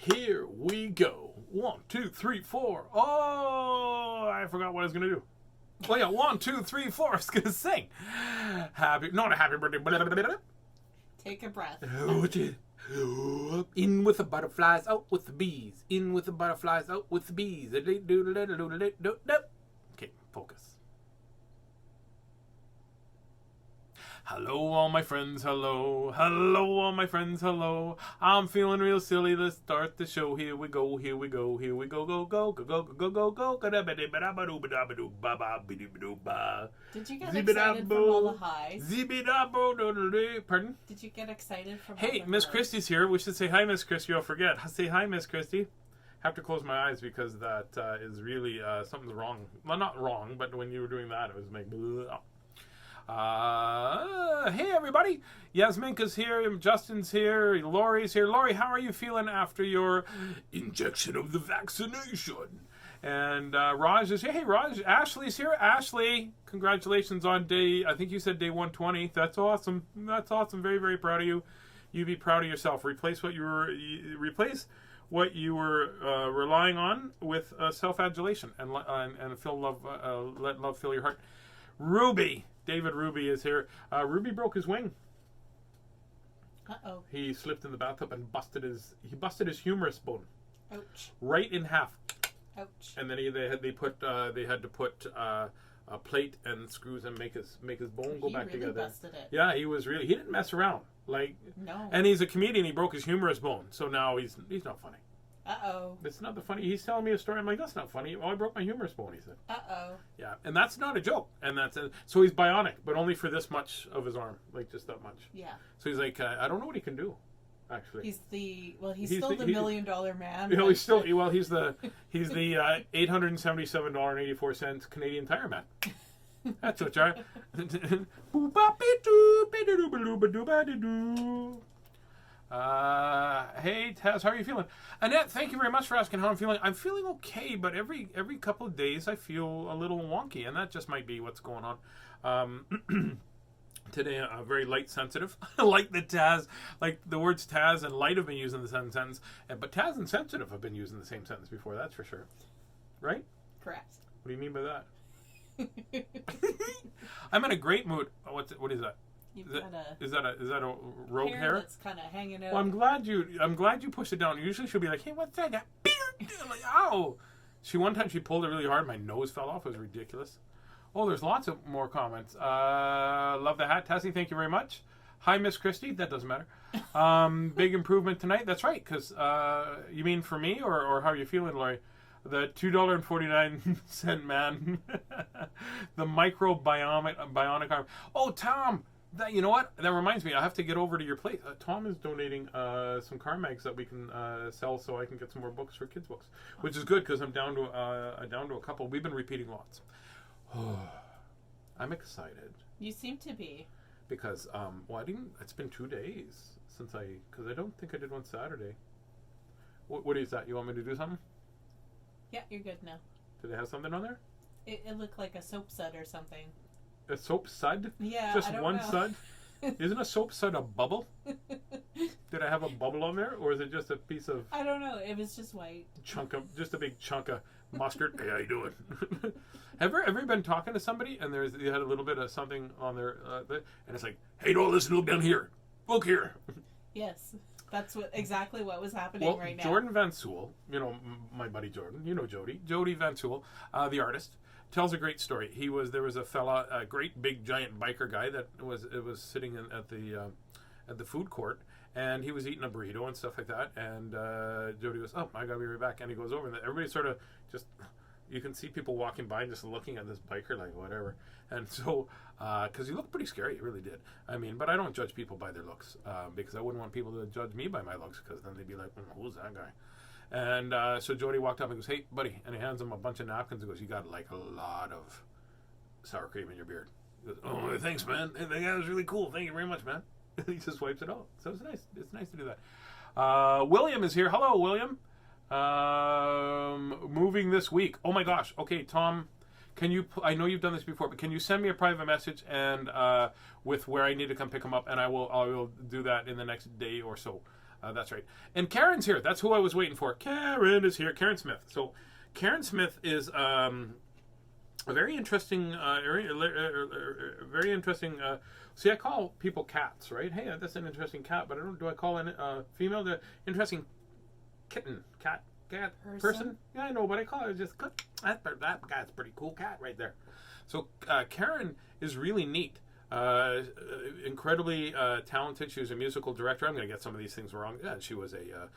Here we go. 1, 2, 3, 4. Oh, I forgot what I was going to do. Oh, yeah. 1, 2, 3, 4. I was going to sing. Not a happy birthday. Blah, blah, blah, blah. Take a breath. In with the butterflies, out with the bees. In with the butterflies, out with the bees. Okay, focus. Hello, all my friends, hello. Hello, all my friends, hello. I'm feeling real silly. Let's start the show. Here we go, here we go, here we go, go, go, go, go, go, go, go, go. Did you get excited from all the highs? Pardon? Did you get excited from all Hey, the Miss highs? Christie's here. We should say hi, Miss Christie. I'll forget. Say hi, Miss Christie. Have to close my eyes because that is really something's wrong. Well, not wrong, but when you were doing that, it was like. Hey everybody, Yasminka's here, Justin's here, Lori's here. Lori, how are you feeling after your injection of the vaccination? And Raj is here. Hey Raj, Ashley's here. Ashley, congratulations on day, I think you said day 120. That's awesome. That's awesome. Very, very proud of you. You be proud of yourself. Replace what you were relying on with self-adulation and feel love. Let love fill your heart. Ruby. David Ruby is here. Ruby broke his wing. Uh-oh. He slipped in the bathtub and busted his humerus bone. Ouch. Right in half. Ouch. And then they had to put a plate and screws and make his bone go back together. Busted it. Yeah, he didn't mess around. No. And he's a comedian. He broke his humerus bone, so now he's not funny. Uh-oh. It's not the funny. He's telling me a story. I'm like, that's not funny. Oh, I broke my humerus bone, he said. Uh-oh. Yeah, and that's not a joke. And so he's bionic, but only for this much of his arm, just that much. Yeah. So he's like, I don't know what he can do, actually. He's still the $1 million man. He's the $877.84 Canadian Tire man. That's what you are. Hey Taz, how are you feeling? Annette, thank you very much for asking how I'm feeling. I'm feeling okay, but every couple of days I feel a little wonky, and that just might be what's going on. Today, very light sensitive. Like the Taz, like the words Taz and light have been used in the same sentence, but Taz and sensitive have been used in the same sentence before. That's for sure, right? Correct. What do you mean by that? I'm in a great mood. What is that? Is that a rogue hair? That's kind of hanging out. Well, I'm glad you pushed it down. Usually she'll be like, "Hey, what's that? That beard!" Like, ow! One time she pulled it really hard. My nose fell off. It was ridiculous. Oh, there's lots of more comments. Love the hat, Tazzy. Thank you very much. Hi, Miss Christie. That doesn't matter. Big improvement tonight. That's right. Because you mean for me or how are you feeling, Lori? The $2.49 man, the bionic arm. Oh, Tom. You know what? That reminds me. I have to get over to your place. Tom is donating some car mags that we can sell, so I can get some more books for kids' books, which is good because I'm down to a couple. We've been repeating lots. I'm excited. You seem to be. Because I didn't. It's been 2 days because I don't think I did one Saturday. What is that? You want me to do something? Yeah, you're good now. Did it have something on there? It looked like a soap sud or something. A soap sud? Yeah, just I don't one know. sud? Isn't a soap sud a bubble? Did I have a bubble on there, or is it just a piece of? I don't know. It was just white. Just a big chunk of mustard. Hey, how you doing? Have you ever been talking to somebody and you had a little bit of something on their and it's like, hey, don't listen, look down here, look here. Yes, that's exactly what was happening right now. Jordan Van Sewell, my buddy Jordan, Jody Van Sewell, the artist. Tells a great story. There was a fella, a great big giant biker guy that was sitting at the food court, and he was eating a burrito and stuff like that. And Jody goes, "Oh, I gotta be right back." And he goes over, and everybody sort of just, you can see people walking by and just looking at this biker like whatever. And so, because he looked pretty scary, he really did. I mean, but I don't judge people by their looks because I wouldn't want people to judge me by my looks because then they'd be like, "Who's that guy?" And so Jody walked up and goes, "Hey, buddy," and he hands him a bunch of napkins and goes, "You got like a lot of sour cream in your beard." He goes, "Oh, thanks, man. That was really cool. Thank you very much, man." He just wipes it off. So it's nice. It's nice to do that. William is here. Hello, William. Moving this week. Oh my gosh. Okay, Tom, can you? I know you've done this before, but can you send me a private message and with where I need to come pick him up, and I will do that in the next day or so. That's right. And Karen's here. That's who I was waiting for. Karen is here. Karen Smith. So Karen Smith is a very interesting, very interesting. See, I call people cats, right? Hey, that's an interesting cat, but I don't. Do I call a female the interesting kitten, cat, person? Yeah, I know, but I call it just that guy's a pretty cool cat right there. So Karen is really neat. Incredibly talented. She was a musical director. I'm going to get some of these things wrong. Yeah, she was a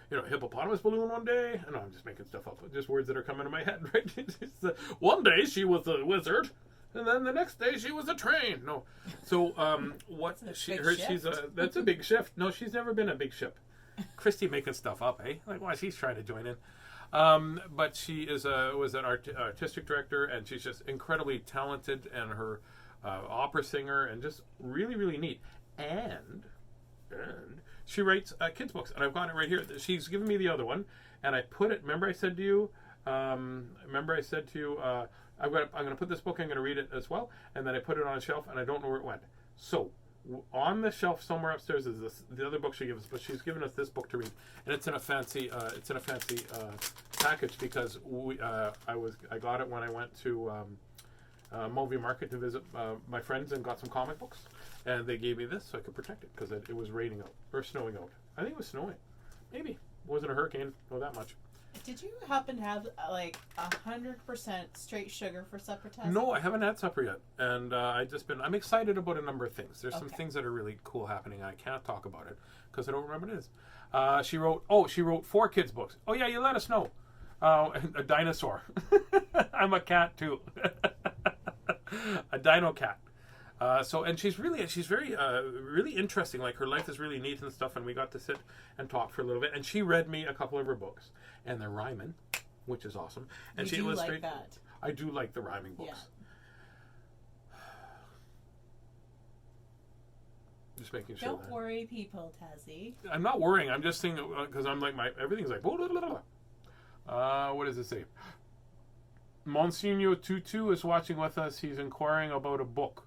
hippopotamus balloon one day. No, I'm just making stuff up. Just words that are coming to my head, right? One day she was a wizard, and then the next day she was a train. No, so what that's a big shift. No, she's never been a big ship. Christy making stuff up, eh? Like, why she's trying to join in. But she was an artistic director, and she's just incredibly talented, and her opera singer, and just really, really neat. And she writes kids books, and I've got it right here. She's given me the other one, and I put it. Remember, I said to you. I'm going to put this book. I'm going to read it as well, and then I put it on a shelf, and I don't know where it went. So on the shelf somewhere upstairs is the other book she gives us, but she's given us this book to read, and it's in a fancy package because I got it when I went to Movie Market to visit my friends and got some comic books, and they gave me this so I could protect it because it was raining out or snowing out. I think it was snowing, maybe it wasn't a hurricane, not that much. Did you happen to have like 100% straight sugar for supper, Tazzy? No, I haven't had supper yet, and I'm excited about a number of things. There's some things that are really cool happening. I can't talk about it because I don't remember what it is. She wrote 4 kids books. Oh yeah, you let us know. A dinosaur. I'm a cat too. A dino cat. And she's very really interesting. Like, her life is really neat and stuff, and we got to sit and talk for a little bit. And she read me a couple of her books, and they're rhyming, which is awesome. And she illustrates. Like that. I do like the rhyming books. Yeah. Just making sure. Don't worry, people, Tazzy. I'm not worrying. I'm just saying because I'm like everything's like. Blah, blah, blah, blah. What does it say? Monsignor Tutu is watching with us. He's inquiring about a book.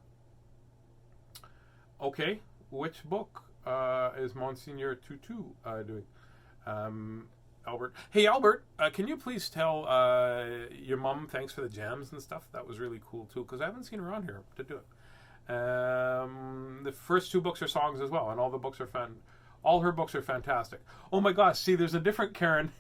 Okay, which book is Monsignor Tutu doing? Albert. Hey, Albert, can you please tell your mom thanks for the jams and stuff? That was really cool, too, because I haven't seen her on here to do it. The first 2 books are songs as well, and all the books are fun. All her books are fantastic. Oh, my gosh, see, there's a different Karen.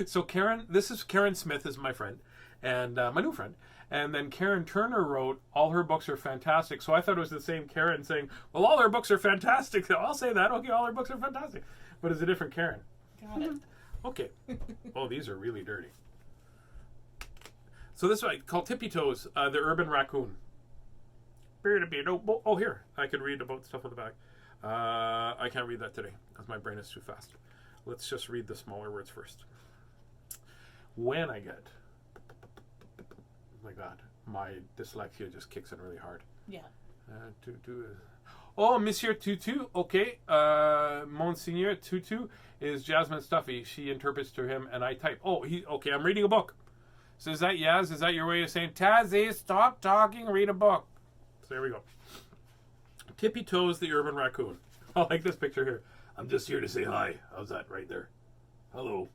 So this is Karen Smith is my friend, and my new friend. And then Karen Turner wrote, all her books are fantastic. So I thought it was the same Karen saying, well, all her books are fantastic. So I'll say that. Okay, all her books are fantastic. But it's a different Karen. Got it. Okay. Oh, these are really dirty. So this one called Tippytoes, the Urban Raccoon. Oh, here. I could read about stuff on the back. I can't read that today because my brain is too fast. Let's just read the smaller words first. When I get... Oh my God, my dyslexia just kicks in really hard. Yeah. Oh, Monsieur Tutu. Okay. Monsignor Tutu is Jasmine Stuffy. She interprets to him, and I type. Oh, okay. I'm reading a book. So is that Yaz? Is that your way of saying, Tazzy, stop talking, read a book? So there we go. Tippytoes, the Urban Raccoon. I like this picture here. I'm just here to say hi. How's that right there? Hello.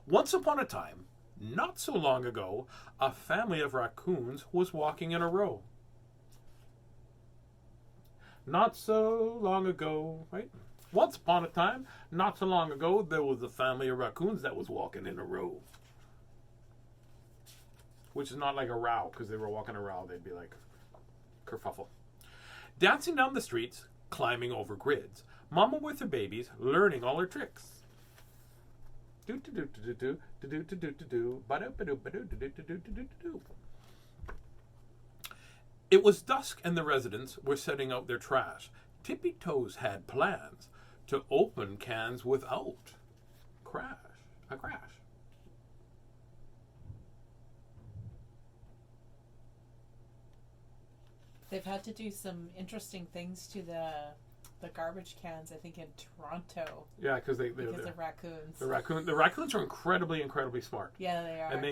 Once upon a time, not so long ago, a family of raccoons was walking in a row. Not so long ago, right? Once upon a time, not so long ago, there was a family of raccoons that was walking in a row. Which is not like a row, because they were walking a row, they'd be like kerfuffle. Dancing down the streets, climbing over grids, Mama with her babies, learning all her tricks. It was dusk and the residents were setting out their trash. Tippytoes had plans to open cans without a crash. They've had to do some interesting things to the the garbage cans, I think, in Toronto. Yeah, because of raccoons. The raccoons are incredibly smart. Yeah, they are. And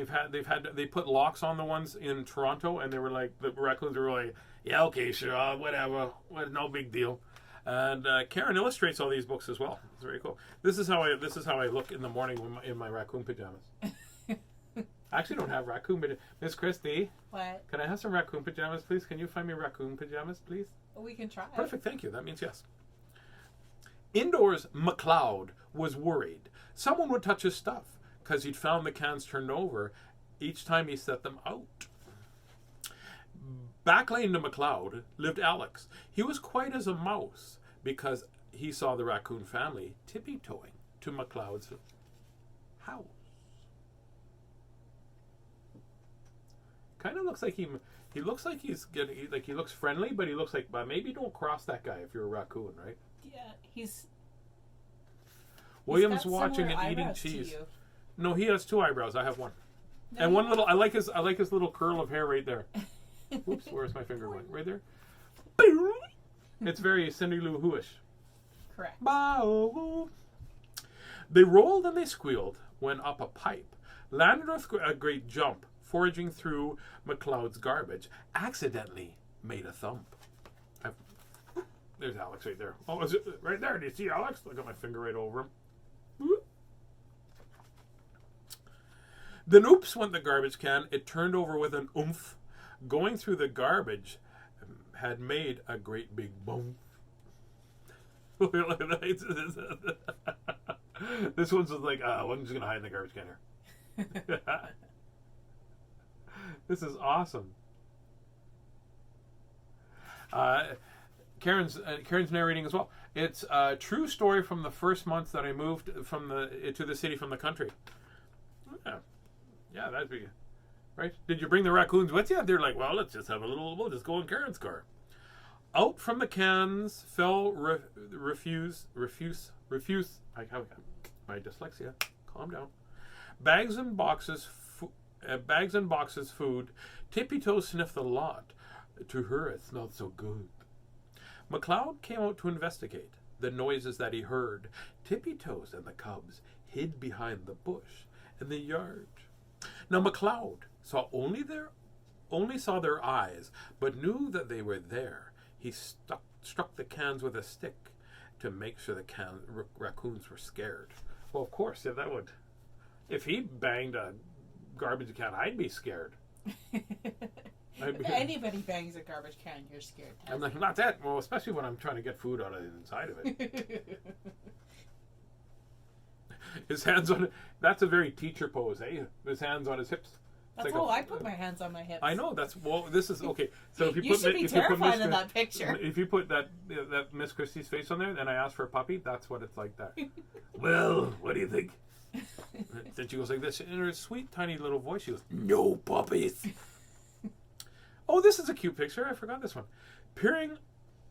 they put locks on the ones in Toronto, and they were like, the raccoons were like, yeah, okay, sure, whatever, no big deal. And Karen illustrates all these books as well. It's very cool. This is how I look in the morning in my raccoon pajamas. I actually don't have raccoon pajamas. Miss Christie. What? Can I have some raccoon pajamas, please? Can you find me raccoon pajamas, please? We can try. Perfect, thank you. That means yes. Indoors, McLeod was worried. Someone would touch his stuff because he'd found the cans turned over each time he set them out. Back lane to McLeod lived Alex. He was quiet as a mouse because he saw the raccoon family tippy-toeing to McLeod's house. Kind of looks like he looks like he's getting, like he looks friendly, but he looks like, but maybe don't cross that guy if you're a raccoon, right? Yeah, William's watching and eating cheese. No, he has two eyebrows. I have one, no, and one little. I like his little curl of hair right there. Oops, where's my finger going? Right there. It's very Cindy Lou Who-ish. Correct. Bow. They rolled and they squealed, went up a pipe, landed with a great jump, foraging through McLeod's garbage, accidentally made a thump. There's Alex right there. Oh, is it right there? Do you see Alex? I got my finger right over him. Then oops went the garbage can. It turned over with an oomph. Going through the garbage had made a great big boom. This one's just like, I'm just going to hide in the garbage can here. This is awesome. Karen's narrating as well. It's a true story from the first month that I moved to the city from the country. Yeah, that'd be right. Did you bring the raccoons with you? They're like, well, let's just have we'll just go in Karen's car. Out from the cans fell refuse. My dyslexia. Calm down. Bags and boxes food. Tippytoes sniffed the lot. To her, it smelled so good. McLeod came out to investigate the noises that he heard. Tippytoes and the cubs hid behind the bush in the yard. Now McLeod only saw their eyes, but knew that they were there. He struck the cans with a stick to make sure the raccoons were scared. Well, of course, yeah, that would. If he banged a garbage can, I'd be scared. If anybody bangs a garbage can, you're scared. Tazzy. I'm like, not that. Well, especially when I'm trying to get food out of the inside of it. His hands on it. That's a very teacher pose, eh? His hands on his hips. That's how I put my hands on my hips. I know. This is okay. So if you should be terrified of that picture. If you put that Miss Christie's face on there, and I ask for a puppy, that's what it's like. That. Well, what do you think? Then she goes like this in her sweet, tiny little voice. She goes, "No puppies." Oh, this is a cute picture. I forgot this one. Peering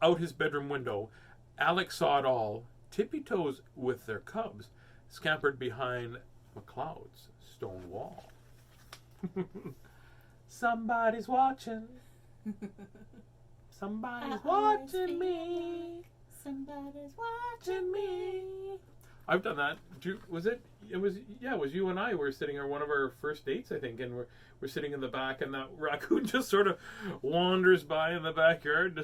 out his bedroom window, Alex saw it all. Tippytoes with their cubs scampered behind McLeod's stone wall. Somebody's watching. Somebody's watching me. Somebody's watching me. I've done that. It was you and I were sitting on one of our first dates, I think, and we're sitting in the back, and that raccoon just sort of wanders by in the backyard.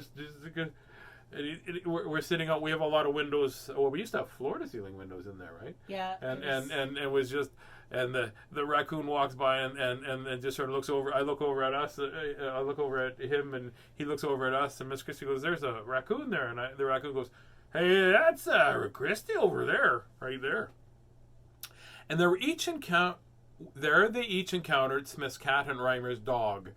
We're sitting out. We have a lot of windows. Well, we used to have floor-to-ceiling windows in there, right? Yeah. And it was just, and the raccoon walks by and just sort of looks over. I look over at us. I look over at him, and he looks over at us. And Miss Christie goes, "There's a raccoon there," and the raccoon goes, "Hey, that's Christie over there, right there." And they each encountered Smith's cat and Reimer's dog,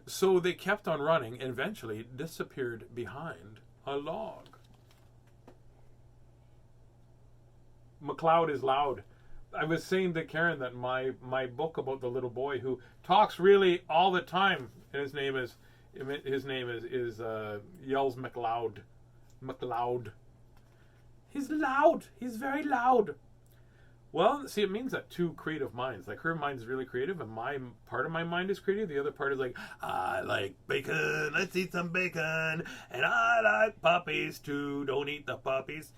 so they kept on running and eventually disappeared behind a log. McLeod is loud. I was saying to Karen that my book about the little boy who talks really all the time, and his name is Yells McLeod. He's loud. He's very loud. Well, see, it means that two creative minds. Like her mind is really creative, and my part of my mind is creative. The other part is like, I like bacon. Let's eat some bacon, and I like puppies too. Don't eat the puppies.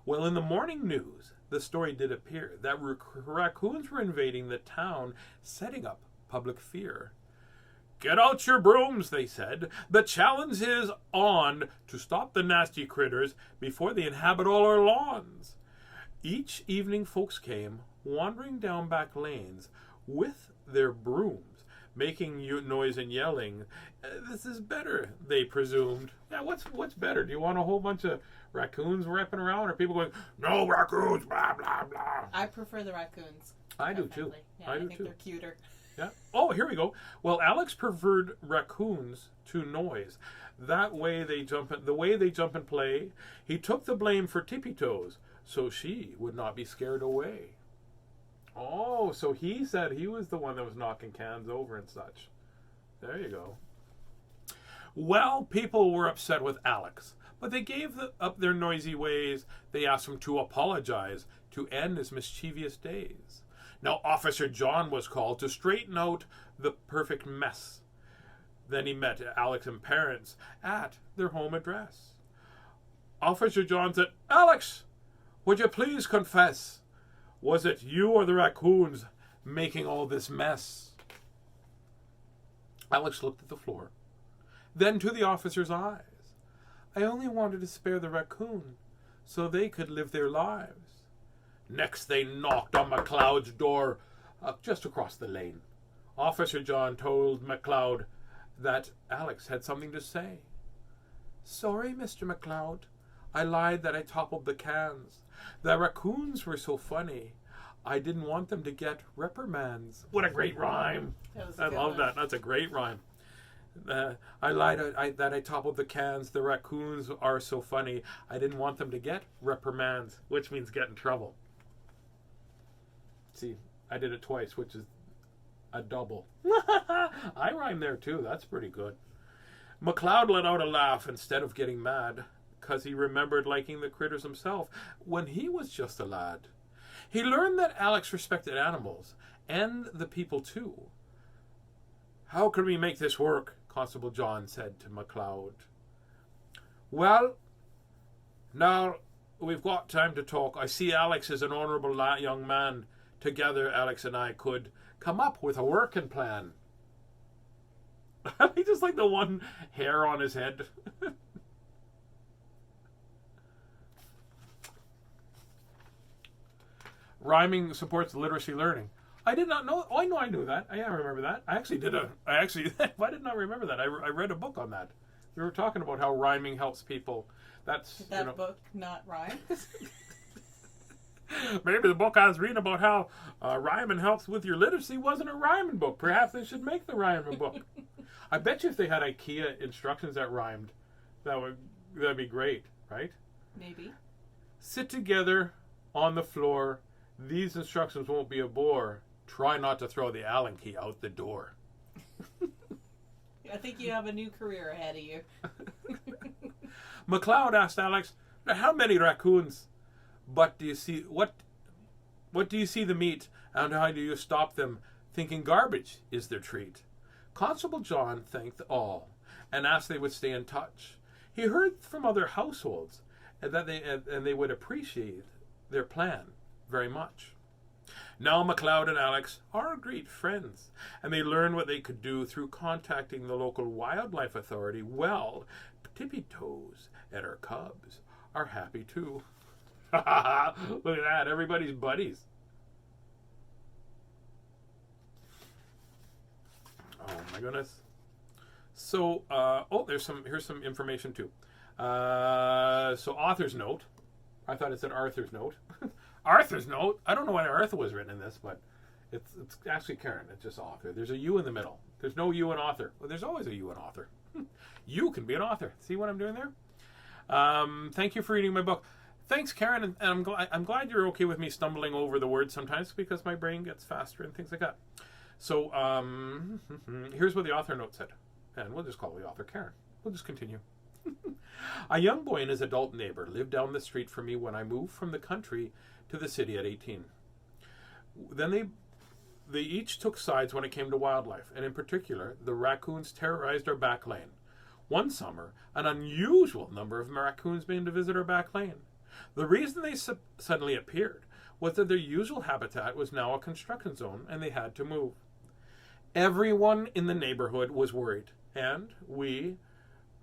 Well, in the morning news, the story did appear that raccoons were invading the town, setting up public fear. Get out your brooms, they said. The challenge is on to stop the nasty critters before they inhabit all our lawns. Each evening folks came, wandering down back lanes with their brooms, making noise and yelling. This is better, they presumed. Yeah, what's better? Do you want a whole bunch of raccoons rapping around, or people going, no raccoons, blah, blah, blah? I prefer the raccoons. I do too. Yeah, I think they're cuter. Yeah. Oh, here we go. Well, Alex preferred raccoons to noise. That way they the way they jump and play. He took the blame for Tippytoes, so she would not be scared away. Oh, so he said he was the one that was knocking cans over and such. There you go. Well, people were upset with Alex, but they gave up their noisy ways. They asked him to apologize to end his mischievous days. Now, Officer John was called to straighten out the perfect mess. Then he met Alex and parents at their home address. Officer John said, Alex, would you please confess? Was it you or the raccoons making all this mess? Alex looked at the floor, then to the officer's eyes. I only wanted to spare the raccoon so they could live their lives. Next, they knocked on McLeod's door just across the lane. Officer John told McLeod that Alex had something to say. Sorry, Mr. McLeod. I lied that I toppled the cans. The raccoons were so funny. I didn't want them to get reprimands. What a great rhyme. I love that. That's a great rhyme. I lied that I toppled the cans. The raccoons are so funny. I didn't want them to get reprimands, which means get in trouble. See, I did it twice, which is a double. I rhyme there too. That's pretty good. McLeod let out a laugh instead of getting mad, because he remembered liking the critters himself when he was just a lad. He learned that Alex respected animals and the people too. How can we make this work? Constable John said to McLeod. Well, now we've got time to talk. I see Alex is an honourable young man. Together, Alex and I could come up with a working plan. He just like the one hair on his head. Rhyming supports literacy learning. I did not know. Oh, I knew that. I remember that. I why didn't I remember that? I read a book on that. We were talking about how rhyming helps people. Did that book not rhyme? Maybe the book I was reading about how rhyming helps with your literacy wasn't a rhyming book. Perhaps they should make the rhyming book. I bet you if they had IKEA instructions that rhymed, that'd be great, right? Maybe. Sit together on the floor. These instructions won't be a bore. Try not to throw the Allen key out the door. I think you have a new career ahead of you. McLeod asked Alex, how many raccoons? But do you see what do you see them eat, and how do you stop them thinking garbage is their treat? Constable John thanked all and asked they would stay in touch. He heard from other households and that they would appreciate their plan very much. Now McLeod and Alex are great friends, and they learned what they could do through contacting the local wildlife authority. Well, Tippytoes and her cubs are happy too. Look at that, everybody's buddies. Oh my goodness. So, here's some information too. So author's note. I thought it said Arthur's note. Arthur's note. I don't know why Arthur was written in this, but it's actually Karen. It's just author. There's a U in the middle. There's no U in author. Well, there's always a U in author. You can be an author. See what I'm doing there? Thank you for reading my book. Thanks, Karen, and I'm glad you're okay with me stumbling over the words sometimes because my brain gets faster and things like that. So here's what the author note said, and we'll just call the author Karen. We'll just continue. A young boy and his adult neighbor lived down the street from me when I moved from the country to the city at 18. Then they each took sides when it came to wildlife, and in particular, the raccoons terrorized our back lane. One summer, an unusual number of raccoons began to visit our back lane. The reason they suddenly appeared was that their usual habitat was now a construction zone, and they had to move. Everyone in the neighborhood was worried, and we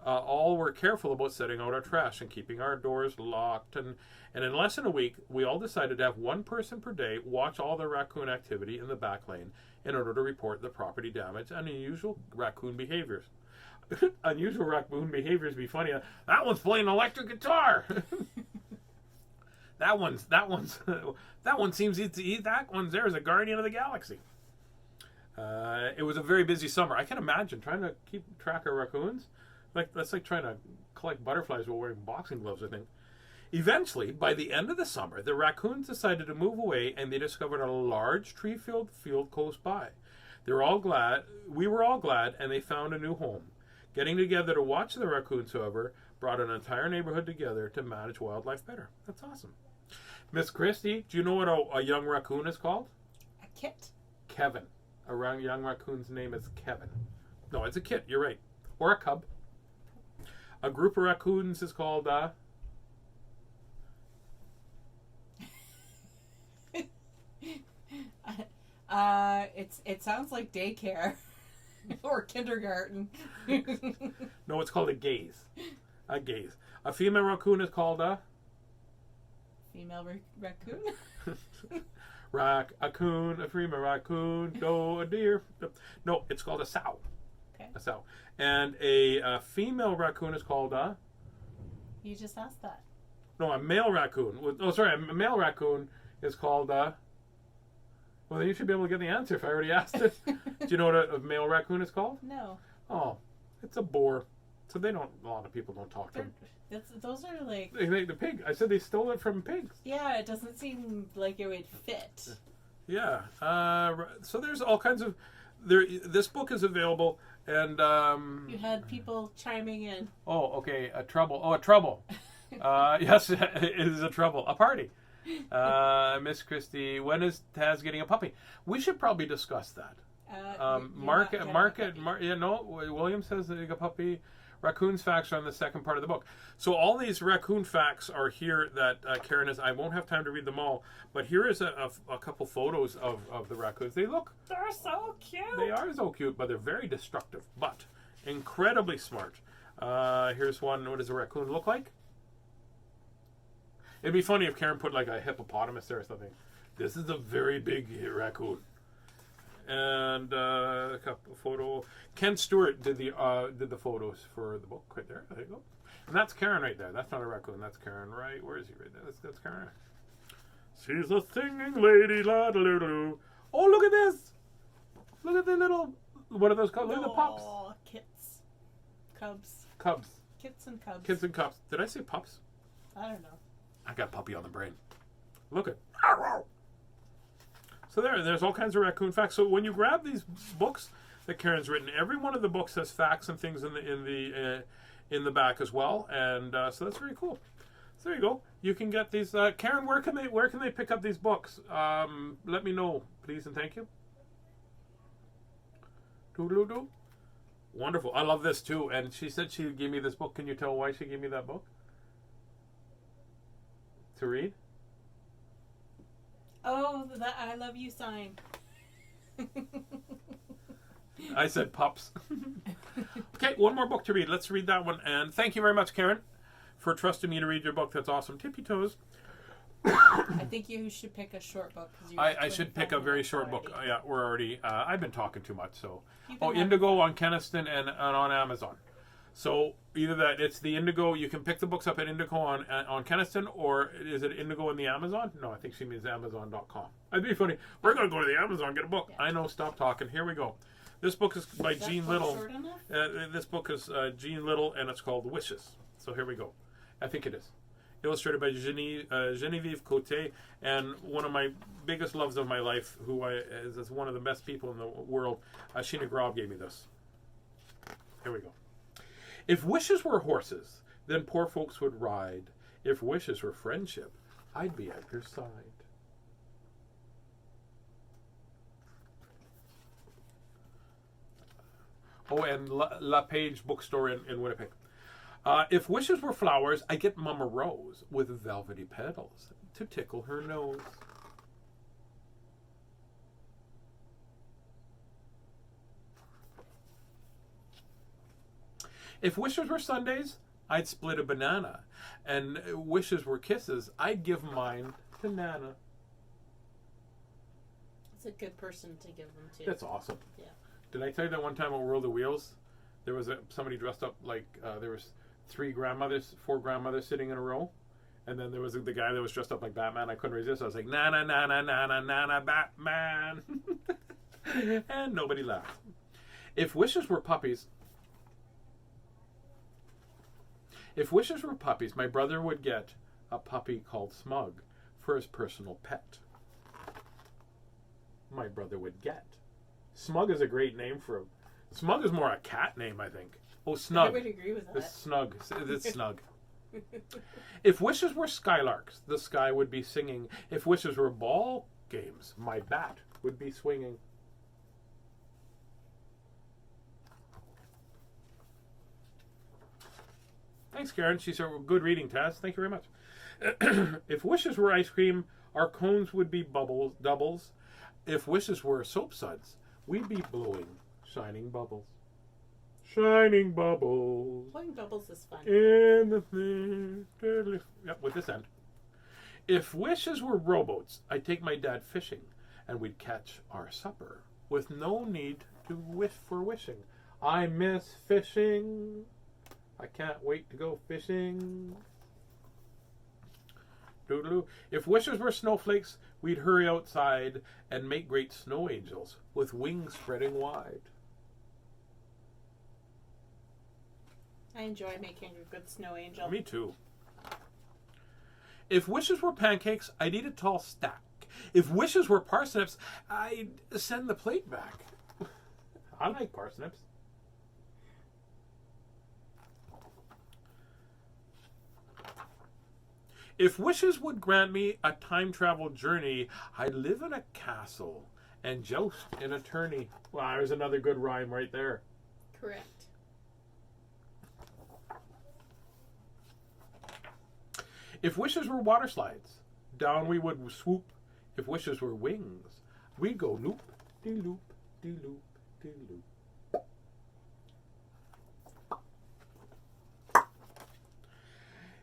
all were careful about setting out our trash and keeping our doors locked. And in less than a week, we all decided to have one person per day watch all the raccoon activity in the back lane in order to report the property damage and unusual raccoon behaviors. Unusual raccoon behaviors be funny. That one's playing electric guitar. that one seems to eat. That one's there as a guardian of the galaxy. It was a very busy summer. I can imagine trying to keep track of raccoons. That's like trying to collect butterflies while wearing boxing gloves, I think. Eventually, by the end of the summer, the raccoons decided to move away, and they discovered a large tree-filled field close by. We were all glad, and they found a new home. Getting together to watch the raccoons, however, brought an entire neighborhood together to manage wildlife better. That's awesome. Miss Christie, do you know what a young raccoon is called? A kit. Kevin. A young raccoon's name is Kevin. No, it's a kit. You're right. Or a cub. A group of raccoons is called it sounds like daycare or kindergarten. No, it's called a gaze. A gaze. A female raccoon is called a female raccoon. Raccoon, a female raccoon, no, a deer. No, it's called a sow. Okay. A sow. And a female raccoon is called a... You just asked that. No, a male raccoon. Oh, sorry, a male raccoon is called a... Well, then you should be able to get the answer if I already asked it. Do you know what a male raccoon is called? No. Oh, it's a boar. So a lot of people don't talk to them. Those are like... The pig. I said they stole it from pigs. Yeah, it doesn't seem like it would fit. Yeah. So there's all kinds of... This book is available, and... You had people chiming in. Oh, okay. A trouble. Oh, a trouble. Yes, it is a trouble. A party. Miss Christie, when is Taz getting a puppy? We should probably discuss that. William says that a puppy. Raccoon's facts are on the second part of the book. So all these raccoon facts are here that Karen is. I won't have time to read them all, but here is a couple photos of the raccoons. They're so cute. They are so cute, but they're very destructive, but incredibly smart. Here's one. What does a raccoon look like? It'd be funny if Karen put like a hippopotamus there or something. This is a very big raccoon. And a couple photo. Ken Stewart did the photos for the book right there. There you go. And that's Karen right there. That's not a raccoon. That's Karen right. Where is he right there? That's Karen. She's a singing lady. La da da da. Oh, look at this. Look at the little. What are those called? Look at the pups. Kits. Cubs. Cubs. Kits and cubs. Kids and cubs. Did I say pups? I don't know. I got puppy on the brain. Look at. So there's all kinds of raccoon facts. So when you grab these books that Karen's written, every one of the books has facts and things in the back as well, and so that's very cool. So there you go. You can get these. Karen, where can they pick up these books? Let me know, please and thank you. Doo-doo-doo. Wonderful. I love this too. And she said she gave me this book. Can you tell why she gave me that book? To read? Oh, the I love you sign. I said pups. Okay, one more book to read. Let's read that one. And thank you very much, Karen, for trusting me to read your book. That's awesome. Tippytoes. I think you should pick a short book. I should pick a very short book. Yeah, we're already... I've been talking too much, so... Indigo on Keniston and on Amazon. So either that, it's the Indigo. You can pick the books up at Indigo on Keniston, or is it Indigo in the Amazon? No, I think she means Amazon.com. That'd be funny. We're going to go to the Amazon, get a book. Yeah. I know, stop talking. Here we go. This book is by Jean Little. This book is Jean Little, and it's called Wishes. So here we go. I think it is. Illustrated by Genevieve Cote, and one of my biggest loves of my life, who is one of the best people in the world, Sheena Grob gave me this. Here we go. If wishes were horses, then poor folks would ride. If wishes were friendship, I'd be at your side. Oh, and La Page bookstore in Winnipeg. If wishes were flowers, I get Mama Rose with velvety petals to tickle her nose. If wishes were Sundays, I'd split a banana. And wishes were kisses, I'd give mine to Nana. It's a good person to give them to. That's awesome. Yeah. Did I tell you that one time on World of Wheels, there was somebody dressed up like there was four grandmothers sitting in a row, and then there was the guy that was dressed up like Batman. I couldn't resist. I was like, Nana, Nana, Nana, Nana, Batman, and nobody laughed. If wishes were puppies, my brother would get a puppy called Smug for his personal pet. My brother would get. Smug is a great name for him. Smug is more a cat name, I think. Oh, Snug. I would agree with that. It's Snug. It's Snug. If wishes were skylarks, the sky would be singing. If wishes were ball games, my bat would be swinging. Thanks, Karen. She said, good reading, Taz. Thank you very much. If wishes were ice cream, our cones would be doubles. If wishes were soap suds, we'd be blowing shining bubbles. Shining bubbles. Blowing bubbles is fun. In the thing. Yep, with this end. If wishes were rowboats, I'd take my dad fishing, and we'd catch our supper with no need to wish for wishing. I miss fishing. I can't wait to go fishing. Doodaloo. If wishes were snowflakes, we'd hurry outside and make great snow angels with wings spreading wide. I enjoy making a good snow angel. Me too. If wishes were pancakes, I'd eat a tall stack. If wishes were parsnips, I'd send the plate back. I like parsnips. If wishes would grant me a time travel journey, I'd live in a castle and joust in a tourney. Wow, there's another good rhyme right there. Correct. If wishes were water slides, down we would swoop. If wishes were wings, we'd go loop, de loop, de loop, de loop.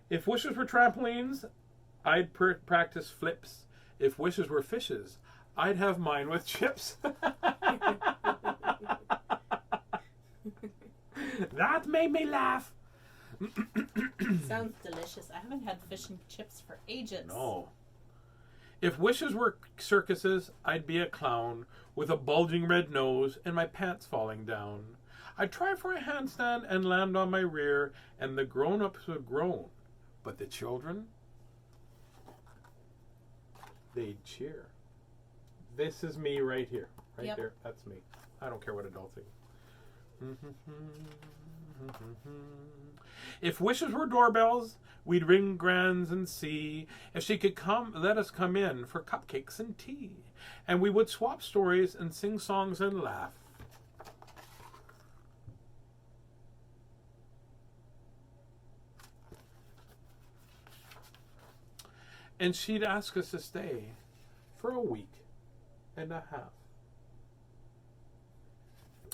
If wishes were trampolines, I'd practice flips. If wishes were fishes, I'd have mine with chips. That made me laugh. Sounds delicious. I haven't had fish and chips for ages. No. If wishes were circuses, I'd be a clown with a bulging red nose and my pants falling down. I'd try for a handstand and land on my rear, and the grown-ups would groan. But the children, they'd cheer. This is me right here. Right Yep. there. That's me. I don't care what adults think. If wishes were doorbells, we'd ring grands and see if she could come, let us come in for cupcakes and tea. And we would swap stories and sing songs and laugh. And she'd ask us to stay for a week and a half.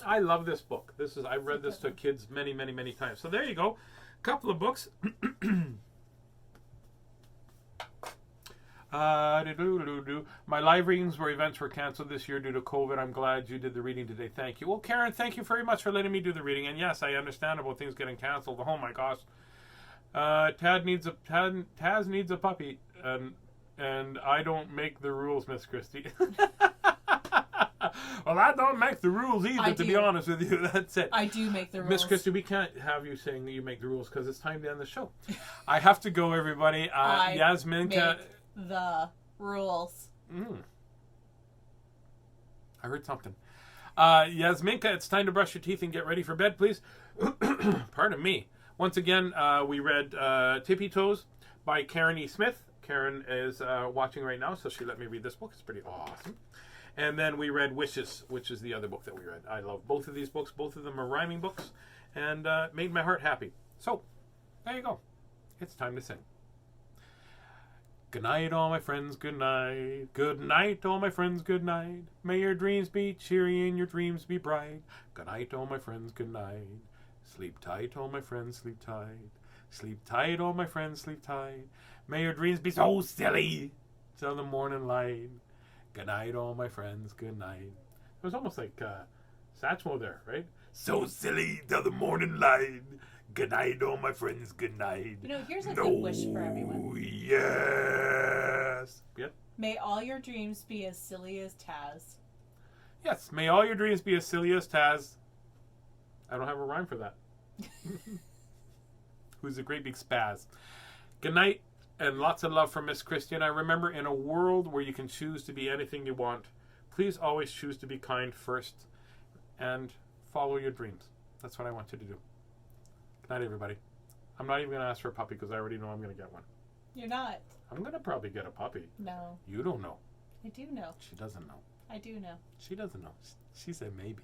I love this book. I've read this to kids many, many, many times. So there you go. Couple of books. My live readings where events were canceled this year due to COVID. I'm glad you did the reading today. Thank you. Well, Karen, thank you very much for letting me do the reading. And yes, I understand about things getting canceled. Oh my gosh. Taz needs a puppy, and I don't make the rules, Miss Christie. Well, I don't make the rules either, to be honest with you. That's it. I do make the rules. Miss Christie, we can't have you saying that you make the rules because it's time to end the show. I have to go, everybody. Yasminka. Make the rules. I heard something. Yasminka, it's time to brush your teeth and get ready for bed, please. Pardon me. Once again, we read Tippytoes by Karen E. Smith. Karen is watching right now, so she let me read this book. It's pretty awesome. And then we read Wishes, which is the other book that we read. I love both of these books. Both of them are rhyming books, and made my heart happy. So, there you go. It's time to sing. Good night, all my friends, good night. Good night, all my friends, good night. May your dreams be cheery and your dreams be bright. Good night, all my friends, good night. Sleep tight, all my friends, sleep tight. Sleep tight, all my friends, sleep tight. May your dreams be so silly till the morning light. Good night, all my friends, good night. It was almost like Satchmo there, right? So silly till the morning light. Good night, all my friends, good night. You know, here's a good wish for everyone. Yes. Yep. May all your dreams be as silly as Tazz. Yes, may all your dreams be as silly as Tazz. I don't have a rhyme for that. Who's a great big spaz. Good night, and lots of love from Miss Christian. I remember, in a world where you can choose to be anything you want, please always choose to be kind first and follow your dreams. That's what I want you to do. Good night, everybody. I'm not even going to ask for a puppy because I already know I'm going to get one. You're not. I'm going to probably get a puppy. No. You don't know. I do know. She doesn't know. I do know. She doesn't know. She said maybe.